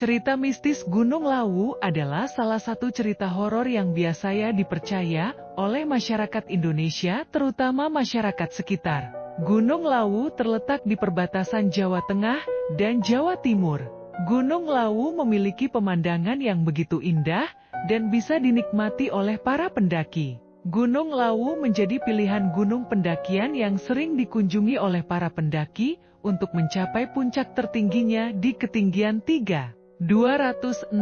Cerita mistis Gunung Lawu adalah salah satu cerita horor yang biasanya dipercaya oleh masyarakat Indonesia, terutama masyarakat sekitar. Gunung Lawu terletak di perbatasan Jawa Tengah dan Jawa Timur. Gunung Lawu memiliki pemandangan yang begitu indah dan bisa dinikmati oleh para pendaki. Gunung Lawu menjadi pilihan gunung pendakian yang sering dikunjungi oleh para pendaki untuk mencapai puncak tertingginya di ketinggian 265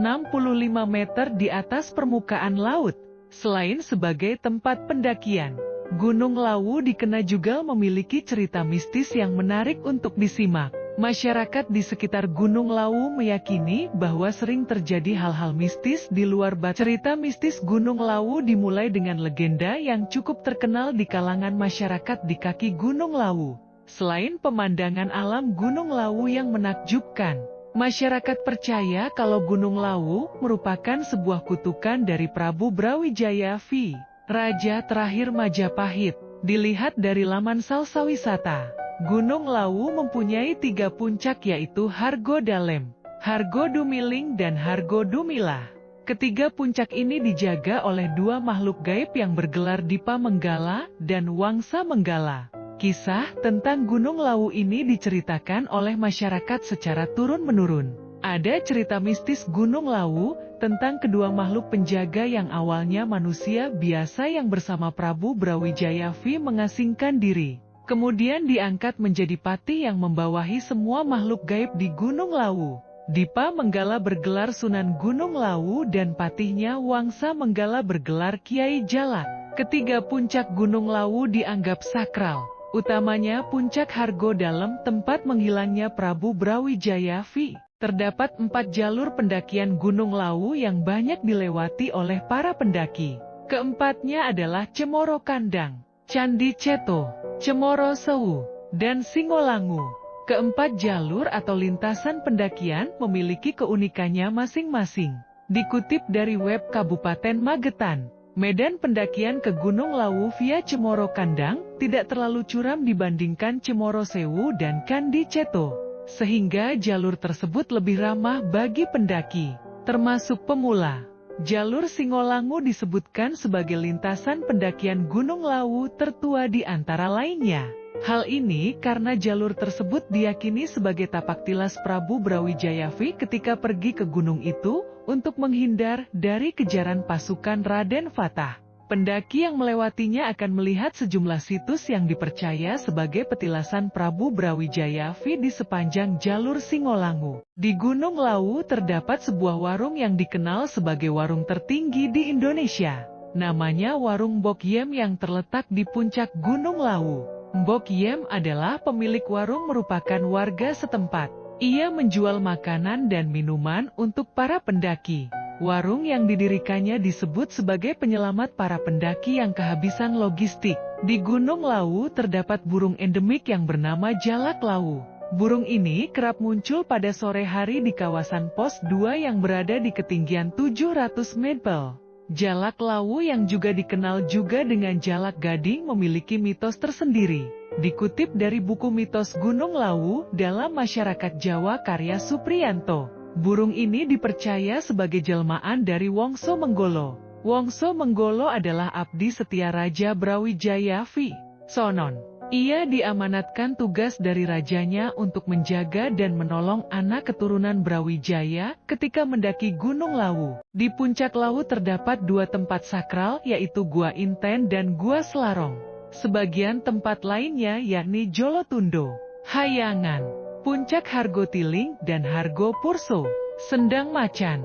meter di atas permukaan laut. Selain sebagai tempat pendakian, Gunung Lawu dikenal juga memiliki cerita mistis yang menarik untuk disimak. Masyarakat di sekitar Gunung Lawu meyakini bahwa sering terjadi hal-hal mistis di luar batas. Cerita mistis Gunung Lawu dimulai dengan legenda yang cukup terkenal di kalangan masyarakat di kaki Gunung Lawu. Selain pemandangan alam Gunung Lawu yang menakjubkan, masyarakat percaya kalau Gunung Lawu merupakan sebuah kutukan dari Prabu Brawijaya V, Raja terakhir Majapahit. Dilihat dari laman Salsawisata, Gunung Lawu mempunyai 3 puncak, yaitu Hargodalem, Hargodumiling dan Hargodumilah. Ketiga puncak ini dijaga oleh 2 makhluk gaib yang bergelar Dipa Menggala dan Wangsa Menggala. Kisah tentang Gunung Lawu ini diceritakan oleh masyarakat secara turun-menurun. Ada cerita mistis Gunung Lawu tentang kedua makhluk penjaga yang awalnya manusia biasa yang bersama Prabu Brawijaya V mengasingkan diri. Kemudian diangkat menjadi patih yang membawahi semua makhluk gaib di Gunung Lawu. Dipa Menggala bergelar Sunan Gunung Lawu dan patihnya Wangsa Menggala bergelar Kiai Jalak. Ketiga puncak Gunung Lawu dianggap sakral. Utamanya puncak Hargodalem, tempat menghilangnya Prabu Brawijaya V. Terdapat 4 jalur pendakian Gunung Lawu yang banyak dilewati oleh para pendaki. Keempatnya adalah Cemoro Kandang, Candi Ceto, Cemoro Sewu, dan Singolangu. Keempat jalur atau lintasan pendakian memiliki keunikannya masing-masing. Dikutip dari web Kabupaten Magetan, medan pendakian ke Gunung Lawu via Cemoro Kandang tidak terlalu curam dibandingkan Cemoro Sewu dan Candi Ceto, sehingga jalur tersebut lebih ramah bagi pendaki, termasuk pemula. Jalur Singolangu disebutkan sebagai lintasan pendakian Gunung Lawu tertua di antara lainnya. Hal ini karena jalur tersebut diyakini sebagai tapak tilas Prabu Brawijaya V ketika pergi ke gunung itu untuk menghindar dari kejaran pasukan Raden Fatah. Pendaki yang melewatinya akan melihat sejumlah situs yang dipercaya sebagai petilasan Prabu Brawijaya V di sepanjang jalur Singolangu. Di Gunung Lawu terdapat sebuah warung yang dikenal sebagai warung tertinggi di Indonesia. Namanya Warung Mbok Yem yang terletak di puncak Gunung Lawu. Mbok Yem adalah pemilik warung, merupakan warga setempat. Ia menjual makanan dan minuman untuk para pendaki. Warung yang didirikannya disebut sebagai penyelamat para pendaki yang kehabisan logistik. Di Gunung Lawu terdapat burung endemik yang bernama jalak lawu. Burung ini kerap muncul pada sore hari di kawasan Pos 2 yang berada di ketinggian 700 meter. Jalak lawu yang juga dikenal juga dengan jalak gading memiliki mitos tersendiri. Dikutip dari buku Mitos Gunung Lawu dalam Masyarakat Jawa karya Supriyanto, burung ini dipercaya sebagai jelmaan dari Wongso Menggolo. Wongso Menggolo adalah abdi setia Raja Brawijaya V, Sonon. Ia diamanatkan tugas dari rajanya untuk menjaga dan menolong anak keturunan Brawijaya ketika mendaki Gunung Lawu. Di puncak Lawu terdapat 2 tempat sakral, yaitu Gua Inten dan Gua Selarong. Sebagian tempat lainnya yakni Jolotundo, Hayangan, Puncak Hargotiling dan Hargo Purso, Sendang Macan,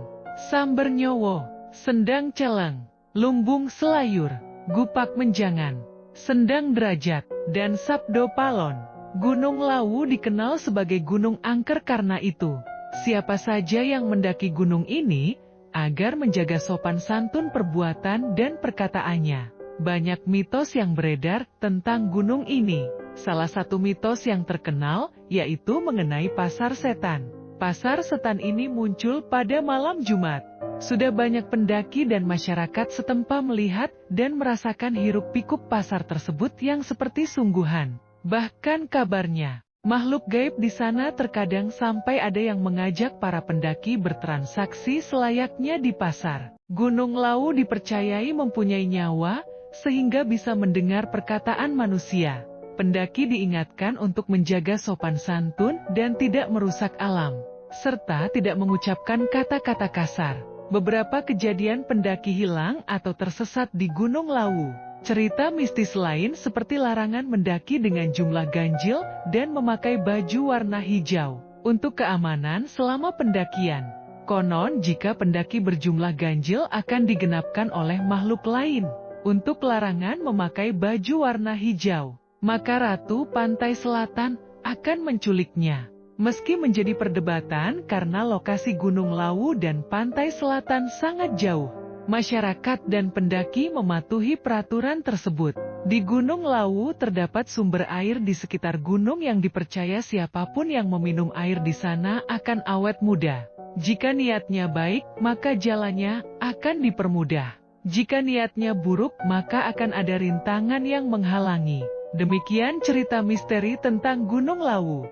Samber Nyowo, Sendang Celeng, Lumbung Selayur, Gupak Menjangan, Sendang Derajat, dan Sabdo Palon. Gunung Lawu dikenal sebagai gunung angker karena itu. Siapa saja yang mendaki gunung ini, agar menjaga sopan santun perbuatan dan perkataannya. Banyak mitos yang beredar tentang gunung ini. Salah satu mitos yang terkenal, yaitu mengenai pasar setan. Pasar setan ini muncul pada malam Jumat. Sudah banyak pendaki dan masyarakat setempat melihat dan merasakan hiruk-pikuk pasar tersebut yang seperti sungguhan. Bahkan kabarnya, Makhluk gaib di sana terkadang sampai ada yang mengajak para pendaki bertransaksi selayaknya di pasar. Gunung Lawu dipercayai mempunyai nyawa, sehingga bisa mendengar perkataan manusia. Pendaki diingatkan untuk menjaga sopan santun dan tidak merusak alam, serta tidak mengucapkan kata-kata kasar. Beberapa kejadian pendaki hilang atau tersesat di Gunung Lawu. Cerita mistis lain seperti larangan mendaki dengan jumlah ganjil dan memakai baju warna hijau untuk keamanan selama pendakian. Konon jika pendaki berjumlah ganjil akan digenapkan oleh makhluk lain untuk larangan memakai baju warna hijau, maka Ratu Pantai Selatan akan menculiknya. Meski menjadi perdebatan karena lokasi Gunung Lawu dan Pantai Selatan sangat jauh, masyarakat dan pendaki mematuhi peraturan tersebut. Di Gunung Lawu terdapat sumber air di sekitar gunung yang dipercaya siapapun yang meminum air di sana akan awet muda. Jika niatnya baik, maka jalannya akan dipermudah. Jika niatnya buruk, maka akan ada rintangan yang menghalangi. Demikian cerita misteri tentang Gunung Lawu.